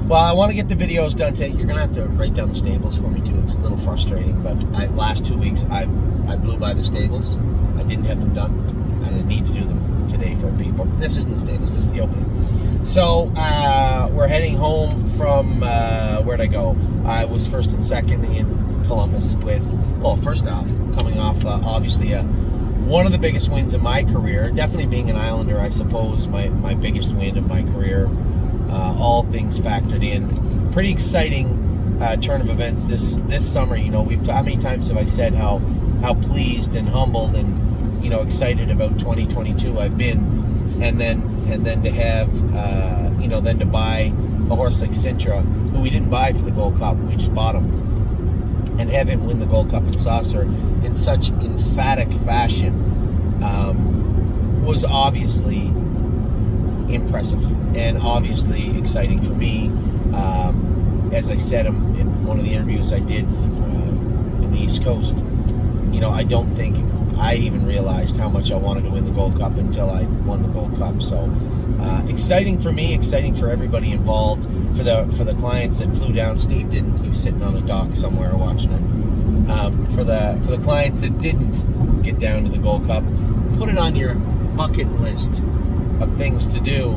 Well, I want to get the videos done today. You're gonna have to write down the stables for me too. It's a little frustrating, but last 2 weeks I blew by the stables. I didn't have them done, and I need to do them today for people. This isn't the stables. This is the opening. So we're heading home from where'd I go? I was first and second in Columbus with. Well, first off, coming off obviously one of the biggest wins of my career. Definitely being an Islander, I suppose my biggest win of my career. All things factored in. Pretty exciting turn of events this summer. You know, how many times have I said how pleased and humbled and excited about 2022 I've been, and then to have then to buy a horse like Sintra, who we didn't buy for the Gold Cup, we just bought him, and have him win the Gold Cup in Saucer in such emphatic fashion was obviously impressive and obviously exciting for me. As I said in one of the interviews I did in the East Coast, I don't think I even realized how much I wanted to win the Gold Cup until I won the Gold Cup. So exciting for me, exciting for everybody involved, for the clients that flew down. Steve didn't. He was sitting on a dock somewhere watching it. For the clients that didn't get down to the Gold Cup, put it on your bucket list of things to do.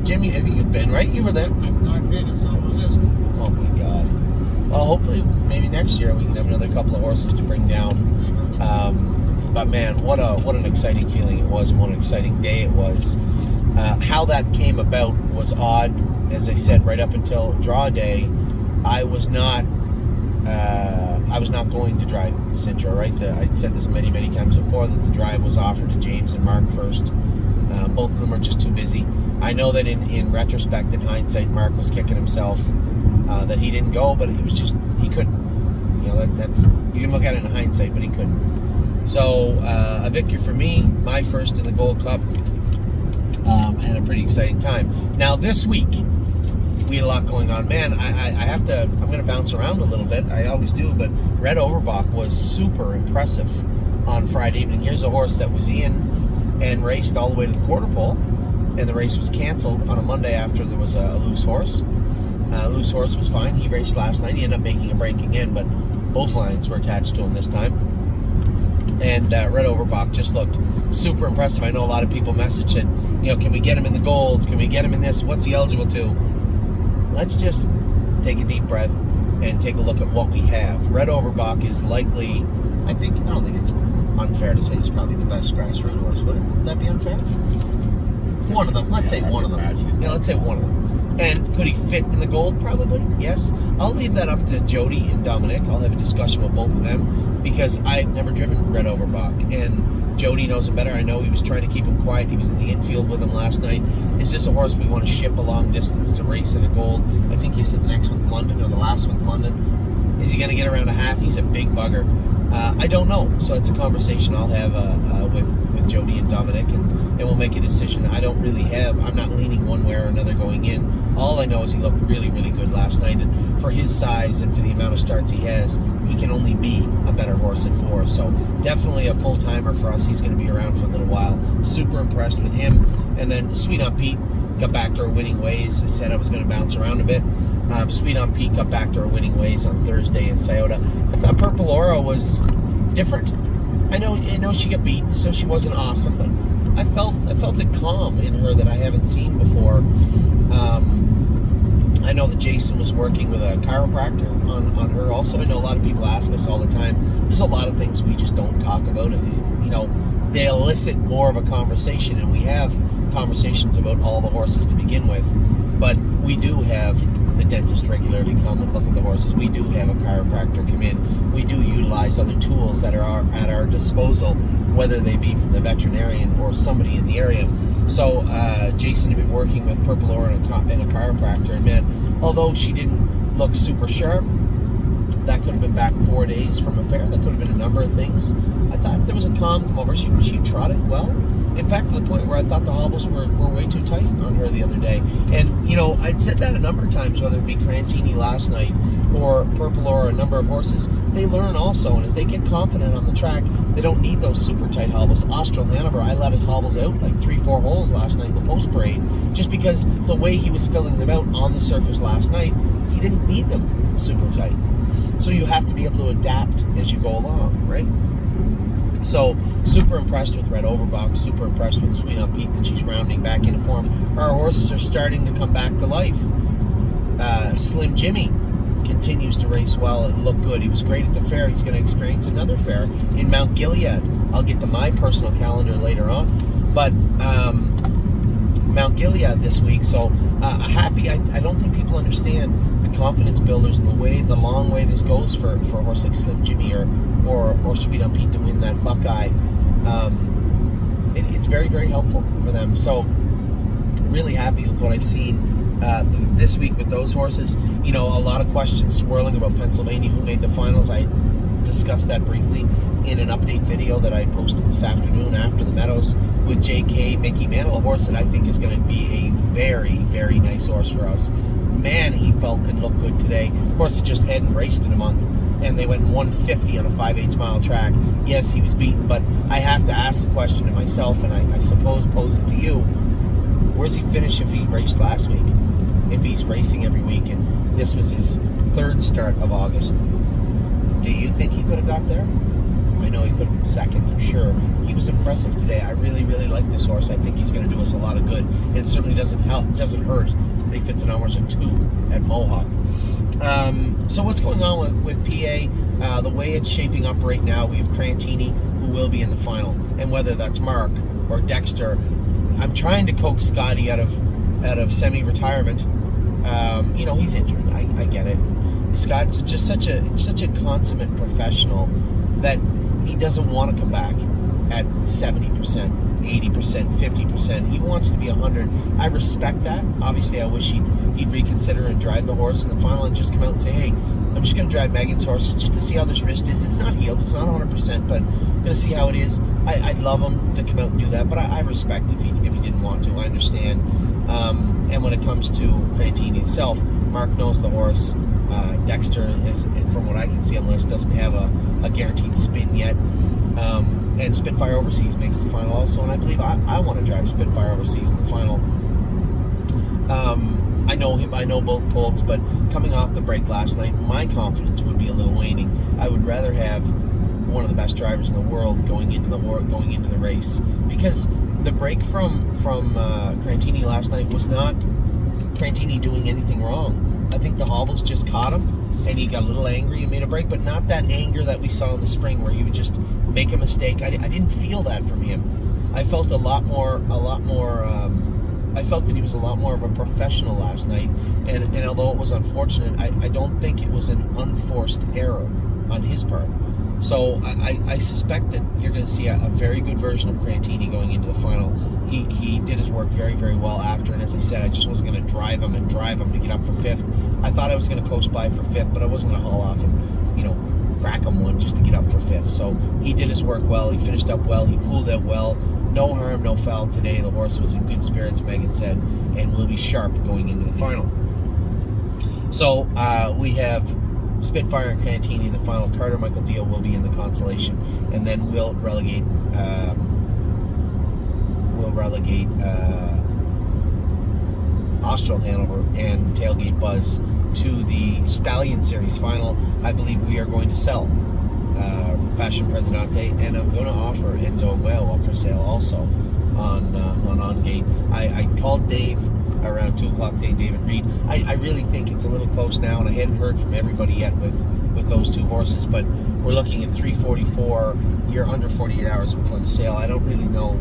Jimmy, I think you've been, right? You were there. I've not been. It's not on my list. Oh my God. Well, hopefully, maybe next year we can have another couple of horses to bring down. But man, what an exciting feeling it was, and what an exciting day it was. How that came about was odd. As I said, right up until draw day, I was not going to drive Sintra. Right, I'd said this many times before that the drive was offered to James and Mark first. Both of them are just too busy. I know that in retrospect, in hindsight, Mark was kicking himself that he didn't go, but it was just he couldn't. That's you can look at it in hindsight, but he couldn't. So a victory for me, my first in the Gold Cup, and a pretty exciting time. Now this week we had a lot going on. Man, I'm going to bounce around a little bit. I always do, but Red Overbach was super impressive on Friday evening. Here's a horse that was in and raced all the way to the quarter pole, and the race was canceled on a Monday after there was a loose horse. Loose horse was fine. He raced last night. He ended up making a break again, but both lines were attached to him this time. And Red Overbach just looked super impressive. I know a lot of people messaged and, can we get him in the gold? Can we get him in this? What's he eligible to? Let's just take a deep breath and take a look at what we have. Red Overbach is likely, I don't think it's unfair to say he's probably the best grassroots horse. Would that be unfair? One of them. Let's say one of them. Yeah, let's say one of them. And could he fit in the gold? Probably, yes. I'll leave that up to Jody and Dominic. I'll have a discussion with both of them because I've never driven Red Overbach. And Jody knows him better. I know he was trying to keep him quiet. He was in the infield with him last night. Is this a horse we want to ship a long distance to race in the gold? I think you said the next one's London or the last one's London. Is he going to get around a half? He's a big bugger. I don't know. So it's a conversation I'll have with Jody and Dominic, and we'll make a decision. I'm not leaning one way or another going in. All I know is he looked really, really good last night, and for his size and for the amount of starts he has, he can only be a better horse at 4. So definitely a full-timer for us. He's going to be around for a little while. Super impressed with him. And then Sweet on Pete got back to her winning ways. I said I was going to bounce around a bit. Sweet on Pete got back to her winning ways on Thursday in Scioto. I thought Purple Aura was different. I know she got beat, so she wasn't awesome, but I felt a calm in her that I haven't seen before. I know that Jason was working with a chiropractor on her also. I know a lot of people ask us all the time. There's a lot of things we just don't talk about. They elicit more of a conversation, and we have conversations about all the horses to begin with, but we do have the dentist regularly come and look at the horses. We do have a chiropractor come in. We do utilize other tools that are at our disposal, whether they be from the veterinarian or somebody in the area. So Jason had been working with Purple Aura and a chiropractor, and man, although she didn't look super sharp, that could have been back 4 days from a fair. That could have been a number of things. I thought there was a calm come over. She trotted well. In fact, to the point where I thought the hobbles were way too tight on her the other day. And, I'd said that a number of times, whether it be Crantini last night or Purple Aura, a number of horses. they learn also, and as they get confident on the track, they don't need those super tight hobbles. Austral Hanover, I let his hobbles out like 3-4 holes last night in the post parade, just because the way he was filling them out on the surface last night, he didn't need them super tight. So you have to be able to adapt as you go along, right? So, super impressed with Red Overbach, super impressed with Sweet on Pete that she's rounding back into form. Our horses are starting to come back to life. Slim Jimmy continues to race well and look good. He was great at the fair. He's going to experience another fair in Mount Gilead. I'll get to my personal calendar later on. But Mount Gilead this week. So happy. I don't think people understand the confidence builders and the long way this goes for a horse like Slim Jimmy or Sweet on Pete to win that Buckeye. It's very, very helpful for them. So really happy with what I've seen this week with those horses. You know, a lot of questions swirling about Pennsylvania, who made the finals. I discussed that briefly in an update video that I posted this afternoon after the Meadows with JK Mickey Mantle, a horse that I think is going to be a very, very nice horse for us. Man, he felt and looked good today. Horse that just hadn't raced in a month, and they went 150 on a 5/8 mile track. Yes, he was beaten, but I have to ask the question to myself, and I suppose pose it to you. Where's he finish if he raced last week? If he's racing every week, and this was his third start of August, do you think he could have got there? I know he could have been second for sure. He was impressive today. I really, really like this horse. I think he's going to do us a lot of good. It certainly doesn't hurt that he fits an hours at 2 at Mohawk. So what's going on with PA? The way it's shaping up right now, we have Crantini, who will be in the final, and whether that's Mark or Dexter, I'm trying to coax Scotty out of semi-retirement. You know, he's injured. I get it. Scott's just such a consummate professional that he doesn't want to come back at 70%, 80%, 50%. He wants to be 100. I respect that. Obviously, I wish he'd reconsider and drive the horse in the final and just come out and say, hey, I'm just going to drive Megan's horse just to see how this wrist is. It's not healed. It's not 100%, but I'm going to see how it is. I'd love him to come out and do that, but I respect if he didn't want to. I understand. And when it comes to Crantini itself, Mark knows the horse. Dexter, from what I can see on the list, doesn't have a guaranteed spin yet. And Spitfire Overseas makes the final also, and I believe I want to drive Spitfire Overseas in the final. I know him. I know both colts, but coming off the break last night, my confidence would be a little waning. I would rather have one of the best drivers in the world going into the race, because the break from Crantini last night was not Crantini doing anything wrong. I think the hobbles just caught him, and he got a little angry and made a break, but not that anger that we saw in the spring where he would just make a mistake. I didn't feel that from him. I felt a lot more. I felt that he was a lot more of a professional last night, and although it was unfortunate, I don't think it was an unforced error on his part. So I suspect that you're going to see a very good version of Crantini going into the final. He did his work very, very well after, and as I said, I just wasn't going to drive him to get up for 5th. I thought I was going to coast by for 5th, but I wasn't going to haul off and crack him one just to get up for 5th. So he did his work well. He finished up well. He cooled out well. No harm, no foul today. The horse was in good spirits, Megan said, and will be sharp going into the final. So we have Spitfire and Crantini in the final. Carter Michael Deal will be in the consolation, and then we'll relegate Austral Hanover and Tailgate Buzz to the Stallion Series final. I believe we are going to sell Fashion Presidente, and I'm going to offer Enzo Aguayo up for sale also on Gate. I called Dave around 2 o'clock today, David Reed. I really think it's a little close now, and I hadn't heard from everybody yet with those two horses, but we're looking at 344. You're under 48 hours before the sale. I don't really know.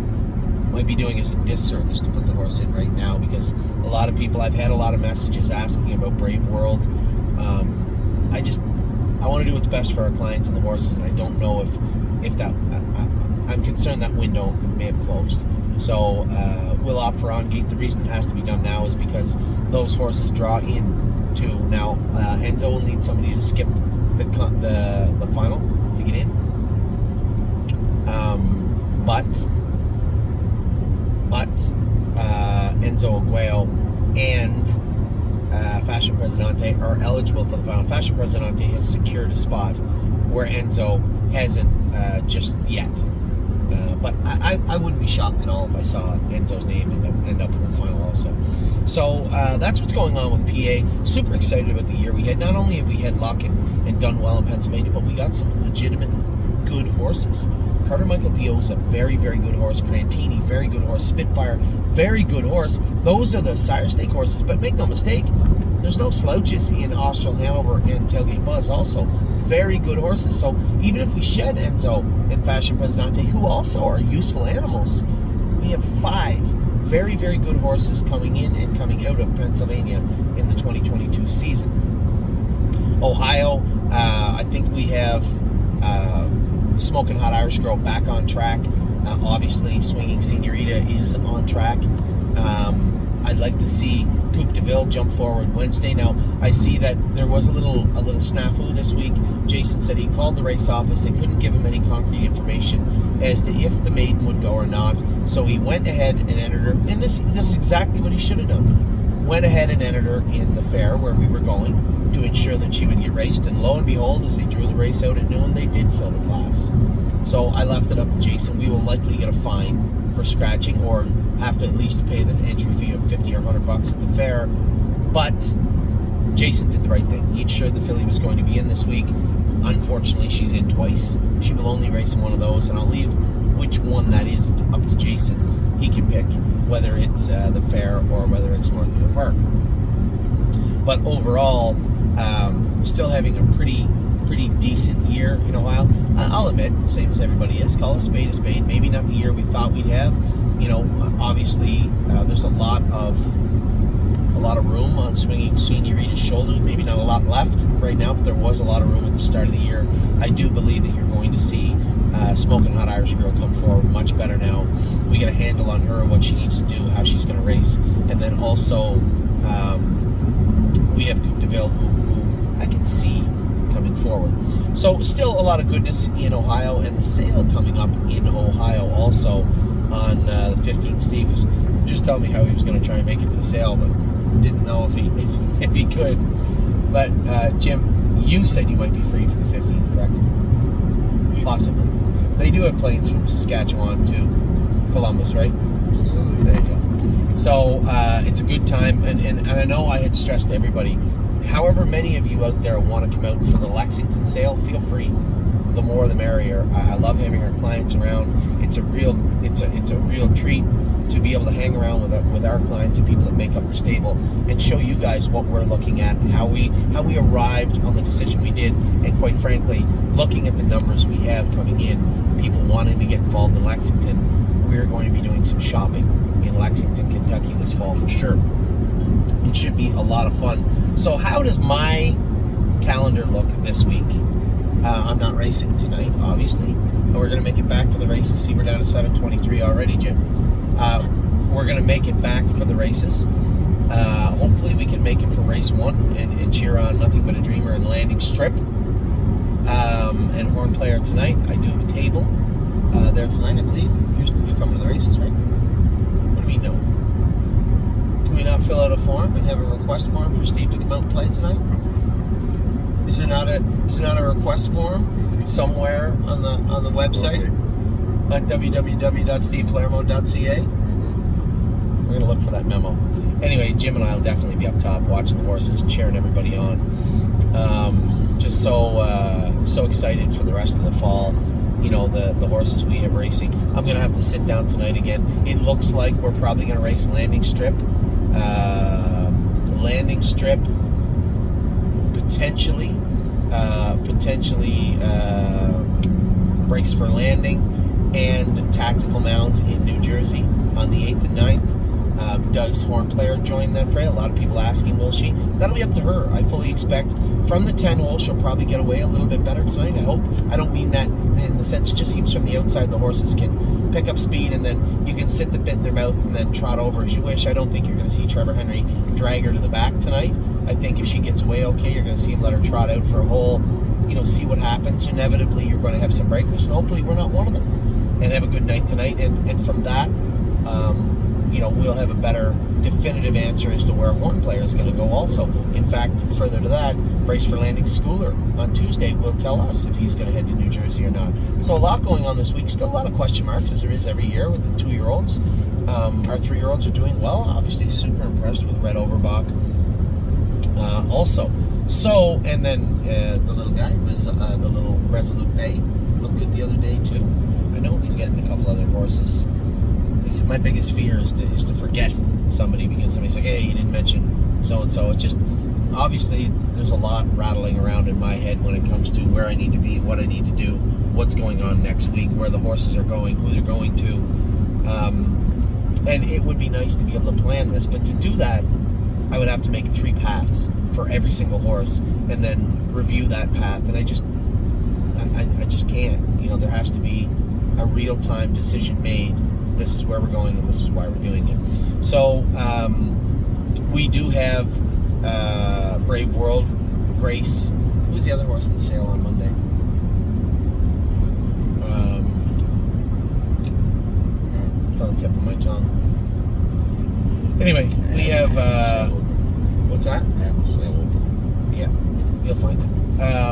Might be doing us a disservice to put the horse in right now, because a lot of people, I've had a lot of messages asking about Brave World. I want to do what's best for our clients and the horses, and I don't know if that, I'm concerned that window may have closed. So we'll opt for On Gate. The reason it has to be done now is because those horses draw in to now. Enzo will need somebody to skip the final to get in. But Enzo Aguayo and Fashion Presidente are eligible for the final. Fashion Presidente has secured a spot where Enzo hasn't just yet. But I wouldn't be shocked at all if I saw Enzo's name end up in the final also. So that's what's going on with PA. Super excited about the year we had. Not only have we had luck and done well in Pennsylvania, but we got some legitimate good horses. Carter Michael Dio is a very, very good horse. Crantini, very good horse. Spitfire, very good horse. Those are the Sire Stake horses. But make no mistake, there's no slouches in Austral Hanover and Tailgate Buzz also. Very good horses. So even if we shed Enzo and Fashion Presidente, who also are useful animals, we have 5 very, very good horses coming in and coming out of Pennsylvania in the 2022 season. Ohio, I think we have Smoking Hot Irish Girl back on track. Obviously, Swinging Senorita is on track. I'd like to see Coupe de Ville jump forward Wednesday. Now, I see that there was a little snafu this week. Jason said he called the race office. They couldn't give him any concrete information as to if the maiden would go or not. So he went ahead and entered her. And this is exactly what he should have done. Went ahead and entered her in the fair where we were going to ensure that she would get raced. And lo and behold, as they drew the race out at noon, they did fill the class. So I left it up to Jason. We will likely get a fine for scratching or have to at least pay the entry fee of $50 or $100 at the fair. But Jason did the right thing. He ensured the filly was going to be in this week. Unfortunately, she's in twice. She will only race in one of those, and I'll leave which one that is up to Jason. He can pick whether it's the fair or whether it's Northfield Park. But overall, still having a pretty decent year in Ohio. I'll admit, same as everybody is. Call a spade a spade. Maybe not the year we thought we'd have. Obviously, there's a lot of room on Swinging Senorita's shoulders. Maybe not a lot left right now, but there was a lot of room at the start of the year. I do believe that you're going to see Smoking Hot Irish Girl come forward much better now. We get a handle on her, what she needs to do, how she's going to race, and then also we have Coupe de Ville, who I can see coming forward. So still a lot of goodness in Ohio, and the sale coming up in Ohio also on the 15th. Steve was just telling me how he was going to try and make it to the sale, but didn't know if he could. But Jim, you said you might be free for the 15th, correct? Possibly. They do have planes from Saskatchewan to Columbus, right? Absolutely. There you go. So it's a good time, and I know I had stressed to everybody, however many of you out there want to come out for the Lexington sale, feel free. The more the merrier. I love having our clients around. It's a real treat to be able to hang around with our clients and people that make up the stable and show you guys what we're looking at, how we arrived on the decision we did, and quite frankly, looking at the numbers we have coming in, people wanting to get involved in Lexington. We're going to be doing some shopping in Lexington, Kentucky this fall for sure. It should be a lot of fun. So how does my calendar look this week? I'm not racing tonight, obviously. We're going to make it back for the races. See, we're down to 7:23 already, Jim. We're going to make it back for the races. Hopefully we can make it for race 1 and cheer on Nothing But a Dreamer and Landing Strip. And Horn Player tonight. I do have a table there tonight, I believe. You're coming to the races, right? What do you mean, no? Can we not fill out a form and have a request form for Steve to come out and play tonight? Is there not a request form somewhere on the website at www.stevepalermo.ca? We're going to look for that memo. Anyway, Jim and I will definitely be up top watching the horses and cheering everybody on. Just so excited for the rest of the fall. The horses we have racing. I'm going to have to sit down tonight again. It looks like we're probably going to race Landing Strip. Potentially Brace for Landing and Tactical Mounds in New Jersey on the 8th and 9th. Does Horn Player join that fray? A lot of people asking, will she? That'll be up to her. I fully expect from the 10 hole she'll probably get away a little bit better tonight, I hope. I don't mean that in the sense, it just seems from the outside the horses can pick up speed and then you can sit the bit in their mouth and then trot over as you wish. I don't think you're going to see Trevor Henry drag her to the back tonight. I think if she gets away okay, you're going to see him let her trot out for a hole, see what happens. Inevitably, you're going to have some breakers, and hopefully we're not one of them. And have a good night tonight. And from that, we'll have a better definitive answer as to where Horn Player is going to go also. In fact, further to that, Brace for Landing Schooler on Tuesday will tell us if he's going to head to New Jersey or not. So a lot going on this week. Still a lot of question marks, as there is every year with the 2-year-olds. Our 3-year-olds are doing well. Obviously super impressed with Red Overbach also. So, and then the little guy was the little Resolute Bay. Looked good the other day too. I know I'm forgetting a couple other horses. My biggest fear is to forget somebody, because somebody's like, hey, you didn't mention so-and-so. It just, obviously, there's a lot rattling around in my head when it comes to where I need to be, what I need to do, what's going on next week, where the horses are going, who they're going to. And it would be nice to be able to plan this, but to do that, I would have to make 3 paths for every single horse and then review that path. And I just can't. There has to be a real-time decision made. This is where we're going, and this is why we're doing it. So we do have Brave World, Grace. Who's the other horse in the sale on Monday? It's on the tip of my tongue. Anyway, we have what's that? And the sale open. Yeah, you'll find it.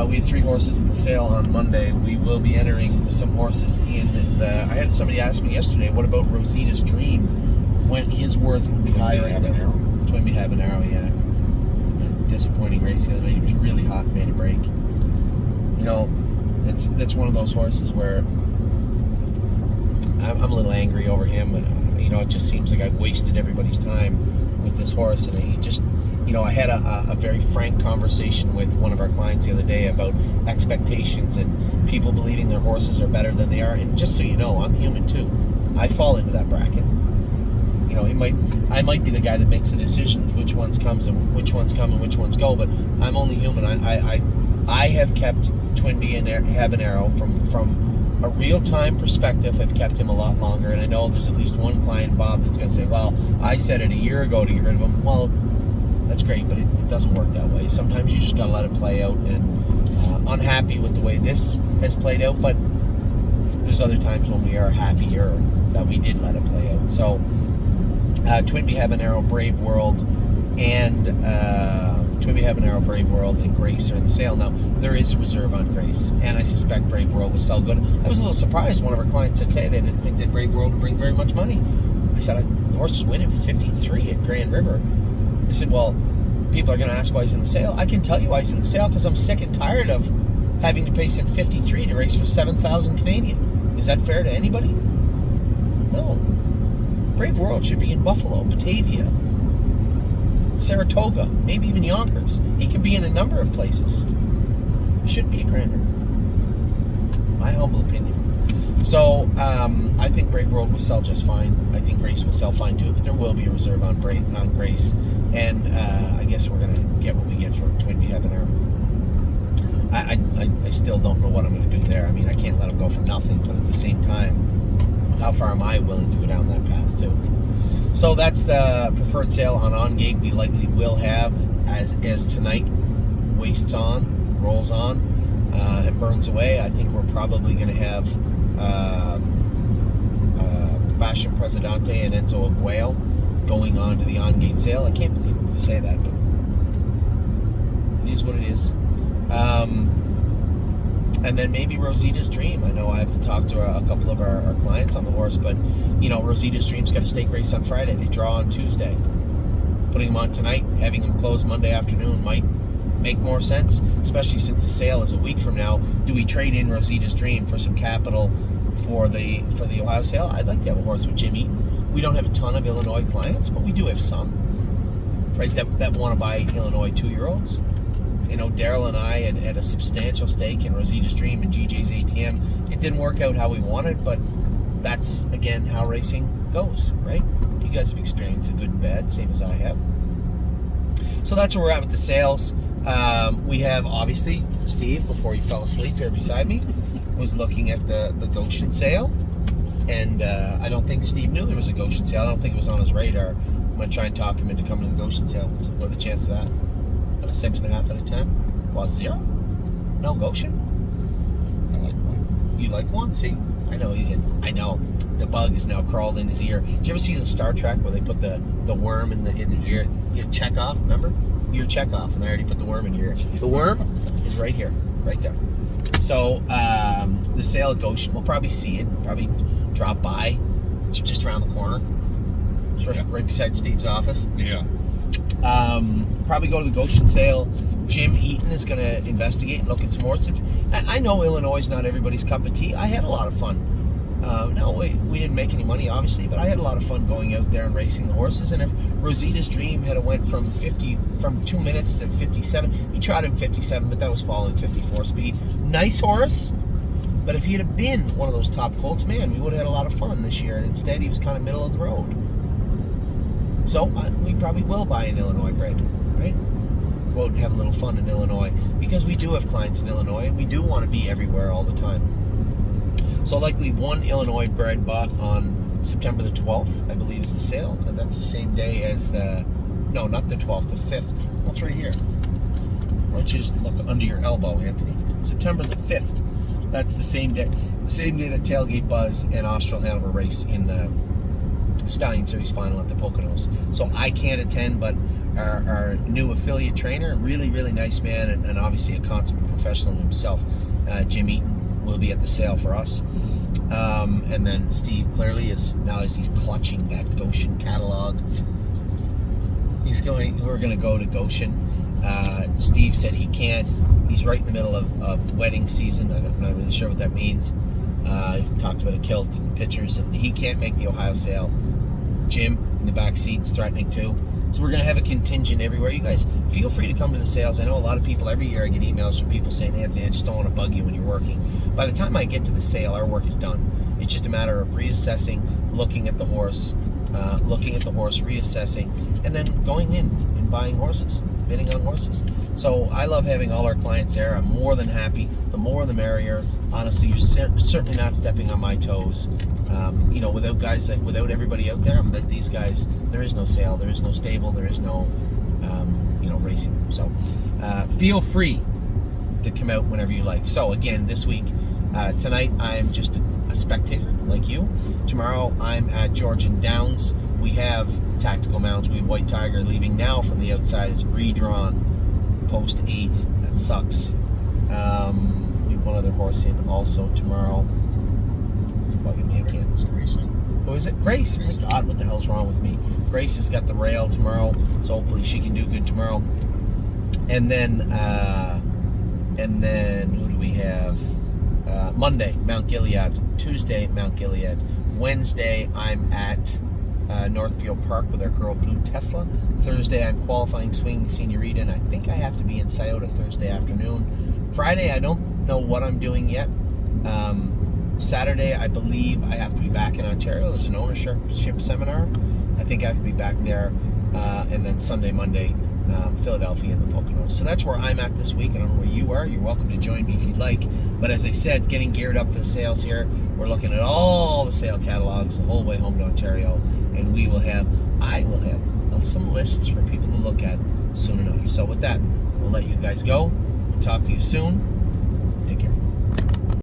We have 3 horses in the sale on Monday. We will be entering some horses in I had somebody ask me yesterday, what about Rosita's Dream? When his worth would be higher. Twinbee Habanero, yeah. Disappointing race the other day. He was really hot, made a break. That's one of those horses where I'm a little angry over him, but it just seems like I've wasted everybody's time with this horse, and he just. I had a very frank conversation with one of our clients the other day about expectations and people believing their horses are better than they are. And just so you know, I'm human too. I fall into that bracket. I might be the guy that makes the decisions, which ones comes and which ones come and which ones go, but I'm only human. I have kept Twinbee and Habanero from a real-time perspective. I've kept him a lot longer, and I know there's at least one client, Bob, that's going to say, well, I said it a year ago to get rid of him. Well, that's great, but it doesn't work that way. Sometimes you just got to let it play out, and unhappy with the way this has played out, but there's other times when we are happier that we did let it play out. So Twinbee Habanero, Brave World, and Grace are in the sale. Now, there is a reserve on Grace, and I suspect Brave World will sell good. I was a little surprised. One of our clients said today they didn't think that Brave World would bring very much money. I said, the horse is winning 53 at Grand River. I said, well, people are going to ask why he's in the sale. I can tell you why he's in the sale, because I'm sick and tired of having to pay some 53 to race for 7,000 Canadian. Is that fair to anybody? No. Brave World should be in Buffalo, Batavia, Saratoga, maybe even Yonkers. He could be in a number of places. He shouldn't be a Grand River. My humble opinion. So, I think Brave World will sell just fine. I think Grace will sell fine too, but there will be a reserve on Grace. And I guess we're going to get what we get for Twinbee Habanero. I still don't know what I'm going to do there. I mean, I can't let him go for nothing, but at the same time, how far am I willing to go down that path too? So that's the preferred sale on Gate. We likely will have, as tonight wastes on, rolls on, and burns away. I think we're probably going to have Fashion Presidente and Enzo Aguayo going on to the on-gate sale. I can't believe we say that, but it is what it is. And then maybe Rosita's Dream. I know I have to talk to a couple of our clients on the horse, but Rosita's Dream's got a stake race on Friday. They draw on Tuesday. Putting them on tonight, having them close Monday afternoon might make more sense, especially since the sale is a week from now. Do we trade in Rosita's Dream for some capital for the Ohio sale? I'd like to have a horse with Jim Eaton. We don't have a ton of Illinois clients, but we do have some, right, that want to buy Illinois 2-year-olds. Daryl and I had a substantial stake in Rosita's Dream and GJ's ATM. It didn't work out how we wanted, but that's, again, how racing goes, right? You guys have experienced the good and bad, same as I have. So that's where we're at with the sales. We have, obviously, Steve, before he fell asleep here beside me, was looking at the Goshen sale. And I don't think Steve knew there was a Goshen sale. I don't think it was on his radar. I'm going to try and talk him into coming to the Goshen sale. What are the chances of that? At a 6.5 out of 10? Well, 0? No Goshen? I like one. You like one? See? I know he's in. I know. The bug is now crawled in his ear. Did you ever see the Star Trek where they put the worm in the ear? Chekhov, remember? Ear Chekhov, and I already put the worm in your ear. The worm is right here, right there. So the sale at Goshen, we'll probably see it. Probably drop by. It's just around the corner. It's right beside Steve's office. Yeah. Probably go to the Goshen sale. Jim Eaton is going to investigate and look at some horses. I know Illinois is not everybody's cup of tea. I had a lot of fun. No, we didn't make any money, obviously, but I had a lot of fun going out there and racing the horses. And if Rosita's Dream had went from 2 minutes to 57, he tried him 57, but that was following 54 speed. Nice horse, but if he had been one of those top colts, man, we would have had a lot of fun this year. And instead, he was kind of middle of the road. So we probably will buy an Illinois bred, right? Go out and have a little fun in Illinois, because we do have clients in Illinois, and we do want to be everywhere all the time. So likely one Illinois bred bought on September the 12th, I believe, is the sale. And that's the same day as no, not the 12th, the 5th. What's right here? Why don't you just look under your elbow, Anthony? September the 5th. That's the same day that Tailgate Buzz and Austral Hanover race in the Stallion Series final at the Poconos. So I can't attend, but our new affiliate trainer, really, really nice man, and obviously a consummate professional himself, Jim Eaton, will be at the sale for us. And then Steve clearly is, now as he's clutching that Goshen catalog, we're going to go to Goshen. Steve said he can't. He's right in the middle of wedding season. I'm not really sure what that means. He's talked about a kilt and pictures, and he can't make the Ohio sale. Jim in the back seat's threatening to. So we're going to have a contingent everywhere. You guys, feel free to come to the sales. I know a lot of people, every year I get emails from people saying, Anthony, I just don't want to bug you when you're working. By the time I get to the sale, our work is done. It's just a matter of reassessing, looking at the horse, reassessing, and then going in and buying horses, bidding on horses. So I love having all our clients there. I'm more than happy. The more the merrier. Honestly, you're certainly not stepping on my toes. Without everybody out there, but these guys, there is no sale, there is no stable, there is no, racing. So feel free to come out whenever you like. So again, this week, tonight I'm just a spectator like you. Tomorrow I'm at Georgian Downs. We have Tactical Mounts. We have White Tiger leaving now from the outside. It's redrawn post 8. That sucks. We have one other horse in also tomorrow. Bugging me again. It's racing. Who is it? Grace. Oh my God, what the hell's wrong with me? Grace has got the rail tomorrow, so hopefully she can do good tomorrow. And then who do we have? Monday, Mount Gilead. Tuesday, Mount Gilead. Wednesday, I'm at Northfield Park with our girl Blue Tesla. Thursday, I'm qualifying Swinging Senorita, and I think I have to be in Scioto Thursday afternoon. Friday, I don't know what I'm doing yet. Saturday, I believe I have to be back in Ontario. There's an ownership seminar. I think I have to be back there. And then Sunday, Monday, Philadelphia and the Poconos. So that's where I'm at this week. I don't know where you are. You're welcome to join me if you'd like. But as I said, getting geared up for the sales here. We're looking at all the sale catalogs the whole way home to Ontario. And I will have some lists for people to look at soon enough. So with that, we'll let you guys go. We'll talk to you soon. Take care.